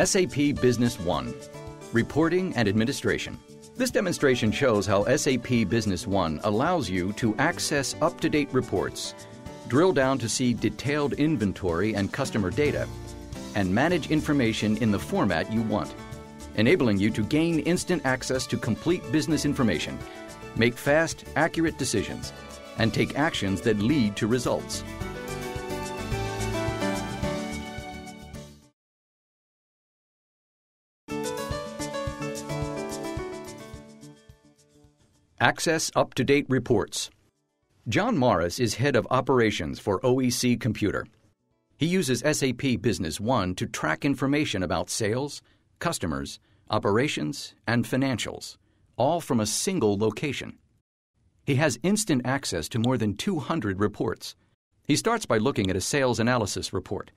SAP Business One, Reporting and Administration. This demonstration shows how SAP Business One allows you to access up-to-date reports, drill down to see detailed inventory and customer data, and manage information in the format you want, enabling you to gain instant access to complete business information, make fast, accurate decisions, and take actions that lead to results. Access up-to-date reports. John Morris is head of operations for OEC Computer. He uses SAP Business One to track information about sales, customers, operations, and financials, all from a single location. He has instant access to more than 200 reports. He starts by looking at a sales analysis report.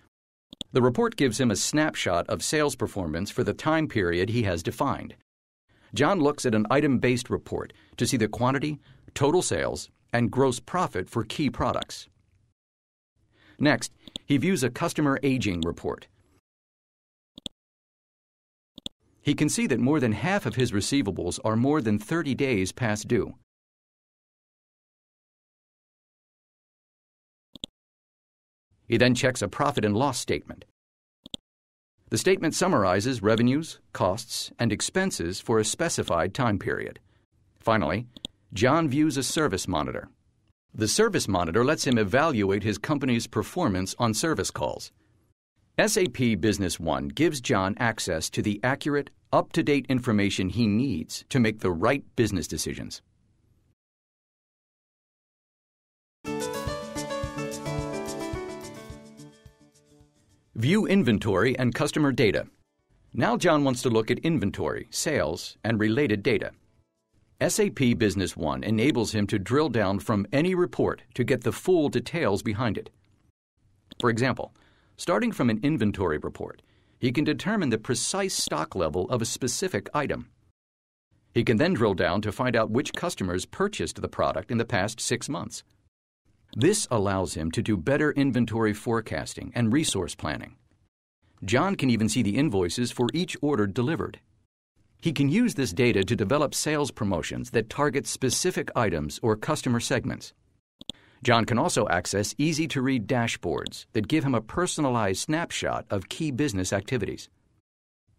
The report gives him a snapshot of sales performance for the time period he has defined. John looks at an item-based report to see the quantity, total sales, and gross profit for key products. Next, he views a customer aging report. He can see that more than half of his receivables are more than 30 days past due. He then checks a profit and loss statement. The statement summarizes revenues, costs, and expenses for a specified time period. Finally, John views a service monitor. The service monitor lets him evaluate his company's performance on service calls. SAP Business One gives John access to the accurate, up-to-date information he needs to make the right business decisions. View inventory and customer data. Now John wants to look at inventory, sales, and related data. SAP Business One enables him to drill down from any report to get the full details behind it. For example, starting from an inventory report, he can determine the precise stock level of a specific item. He can then drill down to find out which customers purchased the product in the past 6 months. This allows him to do better inventory forecasting and resource planning. John can even see the invoices for each order delivered. He can use this data to develop sales promotions that target specific items or customer segments. John can also access easy-to-read dashboards that give him a personalized snapshot of key business activities.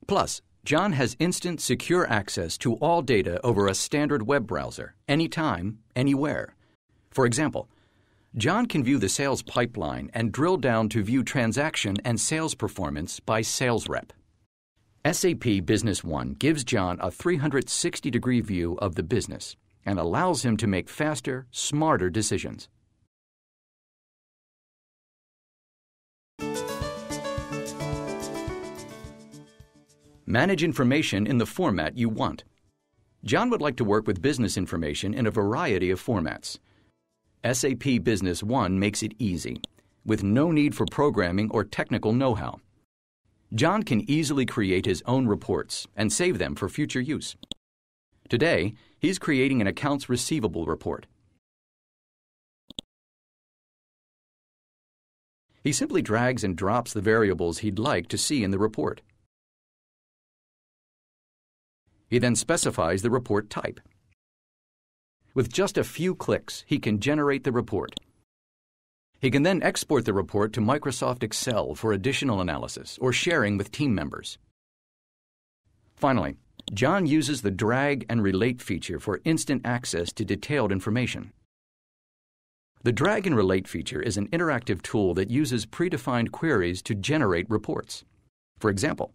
Plus, John has instant, secure access to all data over a standard web browser, anytime, anywhere. For example, John can view the sales pipeline and drill down to view transaction and sales performance by sales rep. SAP Business One gives John a 360-degree view of the business and allows him to make faster, smarter decisions. Manage information in the format you want. John would like to work with business information in a variety of formats. SAP Business One makes it easy, with no need for programming or technical know-how. John can easily create his own reports and save them for future use. Today, he's creating an accounts receivable report. He simply drags and drops the variables he'd like to see in the report. He then specifies the report type. With just a few clicks, he can generate the report. He can then export the report to Microsoft Excel for additional analysis or sharing with team members. Finally, John uses the drag and relate feature for instant access to detailed information. The drag and relate feature is an interactive tool that uses predefined queries to generate reports. For example,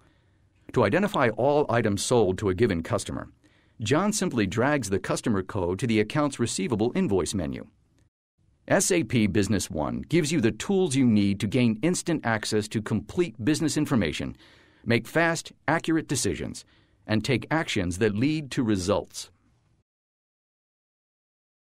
to identify all items sold to a given customer, John simply drags the customer code to the accounts receivable invoice menu. SAP Business One gives you the tools you need to gain instant access to complete business information, make fast, accurate decisions, and take actions that lead to results.